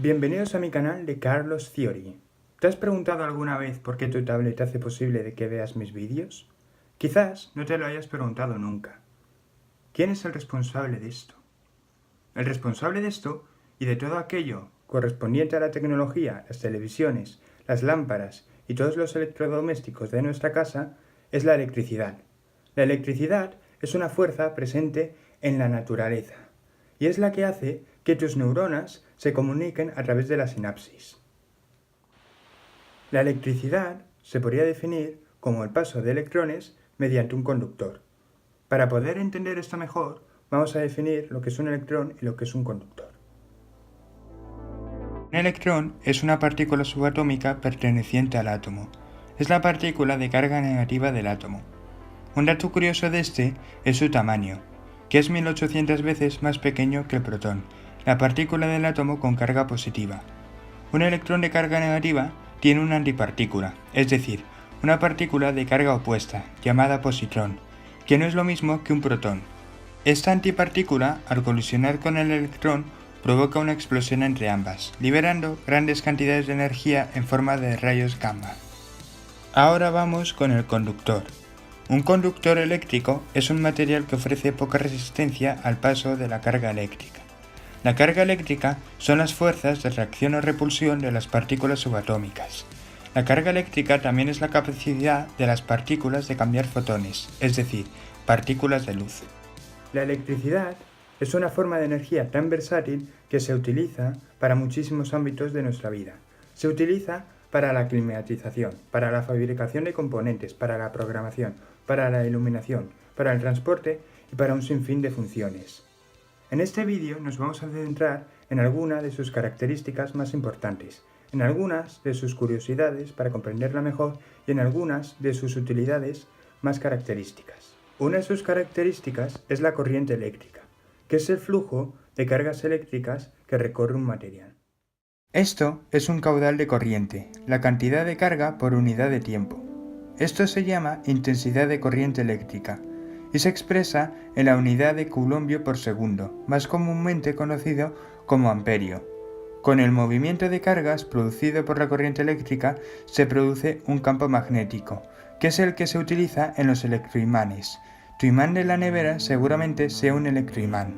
Bienvenidos a mi canal de Carlos Theory. ¿Te has preguntado alguna vez por qué tu tablet hace posible de que veas mis vídeos? Quizás no te lo hayas preguntado nunca. ¿Quién es el responsable de esto? El responsable de esto y de todo aquello correspondiente a la tecnología, las televisiones, las lámparas y todos los electrodomésticos de nuestra casa es la electricidad. La electricidad es una fuerza presente en la naturaleza y es la que hace que tus neuronas se comuniquen a través de la sinapsis. La electricidad se podría definir como el paso de electrones mediante un conductor. Para poder entender esto mejor, vamos a definir lo que es un electrón y lo que es un conductor. Un electrón es una partícula subatómica perteneciente al átomo. Es la partícula de carga negativa del átomo. Un dato curioso de este es su tamaño, que es 1800 veces más pequeño que el protón, la partícula del átomo con carga positiva. Un electrón de carga negativa tiene una antipartícula, es decir, una partícula de carga opuesta, llamada positrón, que no es lo mismo que un protón. Esta antipartícula, al colisionar con el electrón, provoca una explosión entre ambas, liberando grandes cantidades de energía en forma de rayos gamma. Ahora vamos con el conductor. Un conductor eléctrico es un material que ofrece poca resistencia al paso de la carga eléctrica. La carga eléctrica son las fuerzas de reacción o repulsión de las partículas subatómicas. La carga eléctrica también es la capacidad de las partículas de cambiar fotones, es decir, partículas de luz. La electricidad es una forma de energía tan versátil que se utiliza para muchísimos ámbitos de nuestra vida. Se utiliza para la climatización, para la fabricación de componentes, para la programación, para la iluminación, para el transporte y para un sinfín de funciones. En este vídeo nos vamos a centrar en algunas de sus características más importantes, en algunas de sus curiosidades para comprenderla mejor y en algunas de sus utilidades más características. Una de sus características es la corriente eléctrica, que es el flujo de cargas eléctricas que recorre un material. Esto es un caudal de corriente, la cantidad de carga por unidad de tiempo. Esto se llama intensidad de corriente eléctrica y se expresa en la unidad de coulombio por segundo, más comúnmente conocido como amperio. Con el movimiento de cargas producido por la corriente eléctrica se produce un campo magnético, que es el que se utiliza en los electroimanes. Tu imán de la nevera seguramente sea un electroimán.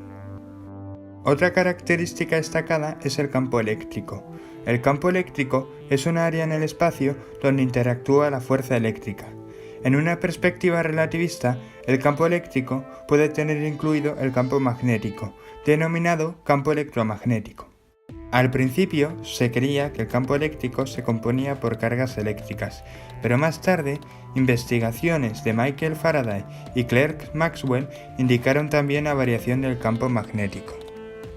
Otra característica destacada es el campo eléctrico. El campo eléctrico es un área en el espacio donde interactúa la fuerza eléctrica. En una perspectiva relativista, el campo eléctrico puede tener incluido el campo magnético, denominado campo electromagnético. Al principio se creía que el campo eléctrico se componía por cargas eléctricas, pero más tarde, investigaciones de Michael Faraday y Clerk Maxwell indicaron también la variación del campo magnético.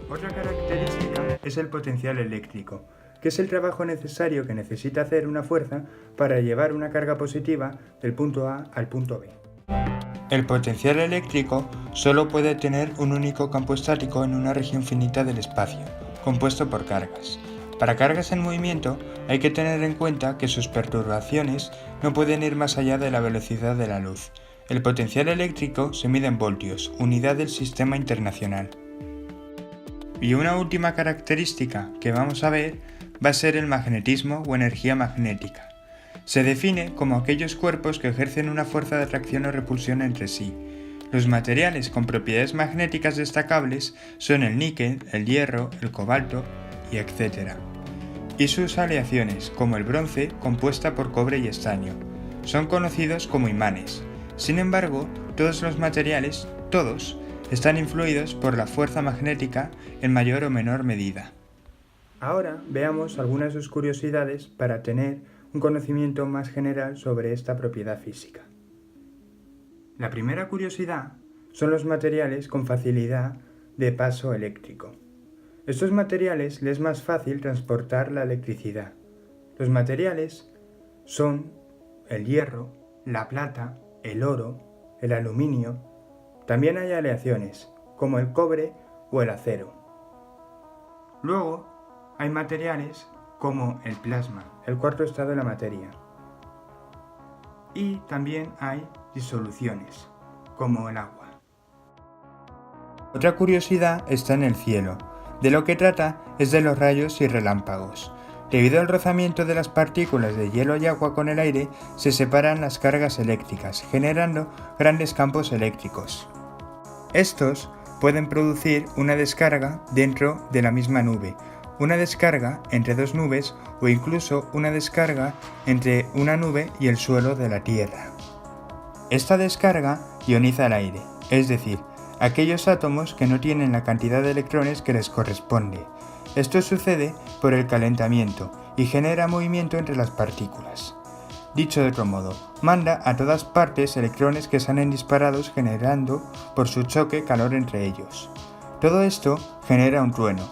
Otra característica es el potencial eléctrico, que es el trabajo necesario que necesita hacer una fuerza para llevar una carga positiva del punto A al punto B. El potencial eléctrico solo puede tener un único campo estático en una región finita del espacio, compuesto por cargas. Para cargas en movimiento hay que tener en cuenta que sus perturbaciones no pueden ir más allá de la velocidad de la luz. El potencial eléctrico se mide en voltios, unidad del sistema internacional. Y una última característica que vamos a ver va a ser el magnetismo o energía magnética. Se define como aquellos cuerpos que ejercen una fuerza de atracción o repulsión entre sí. Los materiales con propiedades magnéticas destacables son el níquel, el hierro, el cobalto y etc. Y sus aleaciones, como el bronce, compuesta por cobre y estaño, son conocidos como imanes. Sin embargo, todos los materiales, todos, están influidos por la fuerza magnética en mayor o menor medida. Ahora veamos algunas de sus curiosidades para tener un conocimiento más general sobre esta propiedad física. La primera curiosidad son los materiales con facilidad de paso eléctrico. Estos materiales les es más fácil transportar la electricidad. Los materiales son el hierro, la plata, el oro, el aluminio. También hay aleaciones, como el cobre o el acero. Luego, hay materiales como el plasma, el cuarto estado de la materia. Y también hay disoluciones, como el agua. Otra curiosidad está en el cielo. De lo que trata es de los rayos y relámpagos. Debido al rozamiento de las partículas de hielo y agua con el aire, se separan las cargas eléctricas, generando grandes campos eléctricos. Estos pueden producir una descarga dentro de la misma nube, una descarga entre dos nubes o incluso una descarga entre una nube y el suelo de la Tierra. Esta descarga ioniza el aire, es decir, aquellos átomos que no tienen la cantidad de electrones que les corresponde. Esto sucede por el calentamiento y genera movimiento entre las partículas. Dicho de otro modo, manda a todas partes electrones que salen disparados generando por su choque calor entre ellos. Todo esto genera un trueno,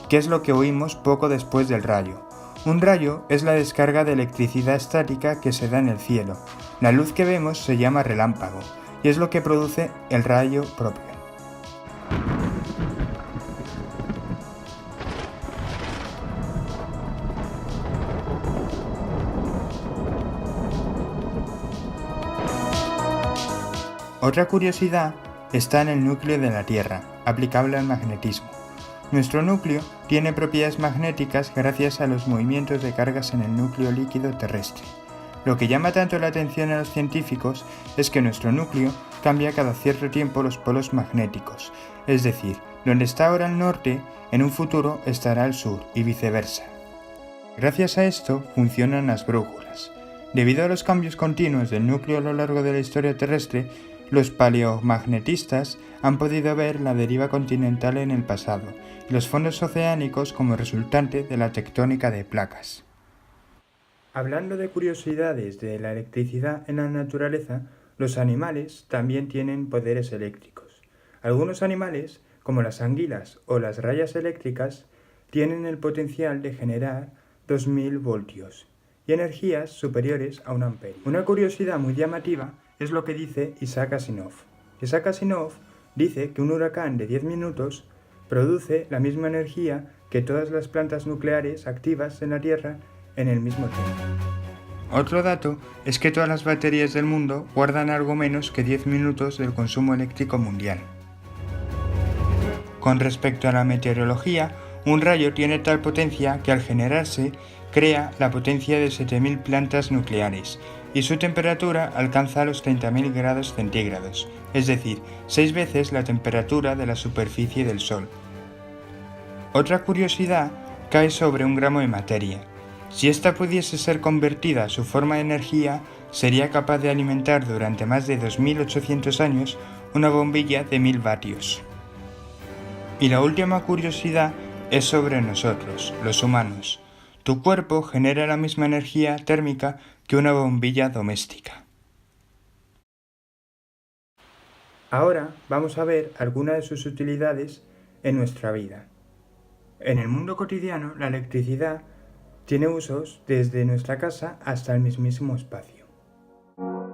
que es lo que oímos poco después del rayo. Un rayo es la descarga de electricidad estática que se da en el cielo. La luz que vemos se llama relámpago y es lo que produce el rayo propio. Otra curiosidad está en el núcleo de la Tierra, aplicable al magnetismo. Nuestro núcleo tiene propiedades magnéticas gracias a los movimientos de cargas en el núcleo líquido terrestre. Lo que llama tanto la atención a los científicos es que nuestro núcleo cambia cada cierto tiempo los polos magnéticos, es decir, donde está ahora el norte, en un futuro estará el sur y viceversa. Gracias a esto funcionan las brújulas. Debido a los cambios continuos del núcleo a lo largo de la historia terrestre, los paleomagnetistas han podido ver la deriva continental en el pasado y los fondos oceánicos como resultante de la tectónica de placas. Hablando de curiosidades de la electricidad en la naturaleza, los animales también tienen poderes eléctricos. Algunos animales, como las anguilas o las rayas eléctricas, tienen el potencial de generar 2000 voltios y energías superiores a un amperio. Una curiosidad muy llamativa es lo que dice Isaac Asimov. Isaac Asimov dice que un huracán de 10 minutos produce la misma energía que todas las plantas nucleares activas en la Tierra en el mismo tiempo. Otro dato es que todas las baterías del mundo guardan algo menos que 10 minutos del consumo eléctrico mundial. Con respecto a la meteorología, un rayo tiene tal potencia que al generarse crea la potencia de 7000 plantas nucleares y su temperatura alcanza los 30.000 grados centígrados, es decir, 6 veces la temperatura de la superficie del Sol. Otra curiosidad cae sobre un gramo de materia. Si ésta pudiese ser convertida a su forma de energía, sería capaz de alimentar durante más de 2800 años una bombilla de 1000 vatios. Y la última curiosidad es sobre nosotros, los humanos. Tu cuerpo genera la misma energía térmica que una bombilla doméstica. Ahora vamos a ver algunas de sus utilidades en nuestra vida. En el mundo cotidiano, la electricidad tiene usos desde nuestra casa hasta el mismísimo espacio.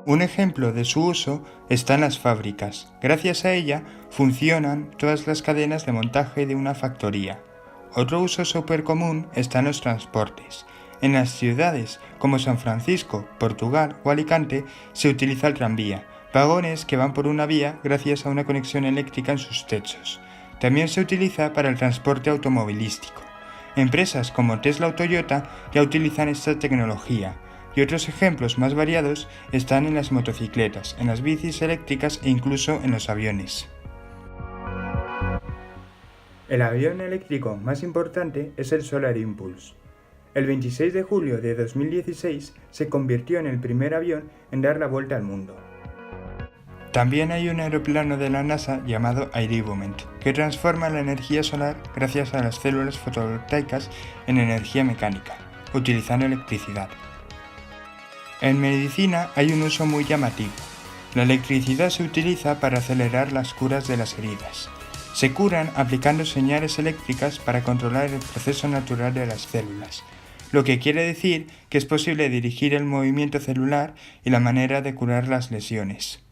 Un ejemplo de su uso está en las fábricas. Gracias a ella funcionan todas las cadenas de montaje de una factoría. Otro uso súper común está en los transportes. En las ciudades como San Francisco, Portugal o Alicante se utiliza el tranvía, vagones que van por una vía gracias a una conexión eléctrica en sus techos. También se utiliza para el transporte automovilístico. Empresas como Tesla o Toyota ya utilizan esta tecnología, y otros ejemplos más variados están en las motocicletas, en las bicis eléctricas e incluso en los aviones. El avión eléctrico más importante es el Solar Impulse. El 26 de julio de 2016 se convirtió en el primer avión en dar la vuelta al mundo. También hay un aeroplano de la NASA llamado Airivoment, que transforma la energía solar gracias a las células fotovoltaicas en energía mecánica, utilizando electricidad. En medicina hay un uso muy llamativo. La electricidad se utiliza para acelerar las curas de las heridas. Se curan aplicando señales eléctricas para controlar el proceso natural de las células, lo que quiere decir que es posible dirigir el movimiento celular y la manera de curar las lesiones.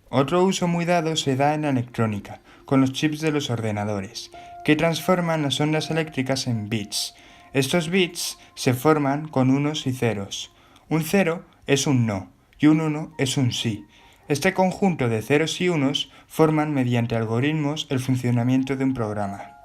Otro uso muy dado se da en la electrónica, con los chips de los ordenadores, que transforman las ondas eléctricas en bits. Estos bits se forman con unos y ceros. Un cero es un no y un uno es un sí. Este conjunto de ceros y unos forman mediante algoritmos el funcionamiento de un programa.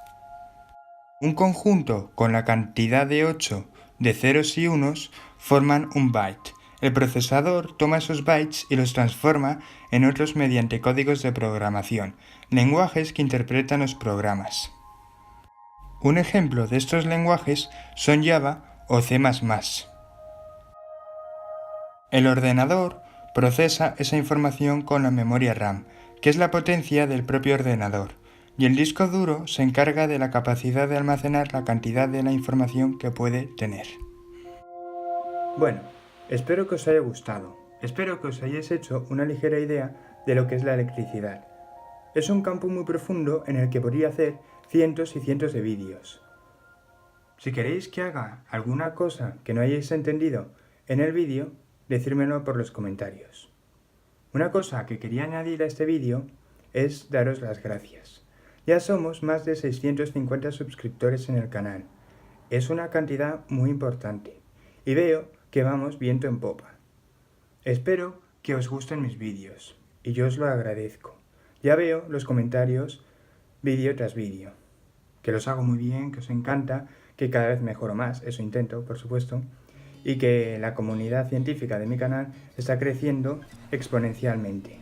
Un conjunto con la cantidad de 8 de ceros y unos forman un byte. El procesador toma esos bytes y los transforma en otros mediante códigos de programación, lenguajes que interpretan los programas. Un ejemplo de estos lenguajes son Java o C++. El ordenador procesa esa información con la memoria RAM, que es la potencia del propio ordenador, y el disco duro se encarga de la capacidad de almacenar la cantidad de la información que puede tener. Bueno, espero que os haya gustado. Espero que os hayáis hecho una ligera idea de lo que es la electricidad. Es un campo muy profundo en el que podría hacer cientos y cientos de vídeos. Si queréis que haga alguna cosa que no hayáis entendido en el vídeo, decírmelo por los comentarios. Una cosa que quería añadir a este vídeo es daros las gracias. Ya somos más de 650 suscriptores en el canal. Es una cantidad muy importante y veo que vamos viento en popa. Espero que os gusten mis vídeos y yo os lo agradezco. Ya veo los comentarios vídeo tras vídeo, que los hago muy bien, que os encanta, que cada vez mejoro más, eso intento, por supuesto, y que la comunidad científica de mi canal está creciendo exponencialmente.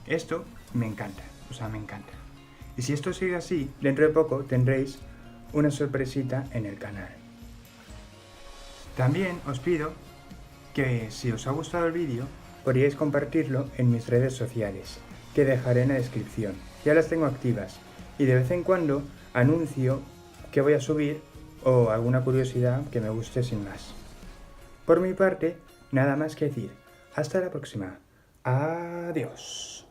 Esto me encanta, me encanta. Y si esto sigue así, dentro de poco tendréis una sorpresita en el canal. También os pido que si os ha gustado el vídeo, podríais compartirlo en mis redes sociales, que dejaré en la descripción. Ya las tengo activas y de vez en cuando anuncio que voy a subir o alguna curiosidad que me guste sin más. Por mi parte, nada más que decir. Hasta la próxima. Adiós.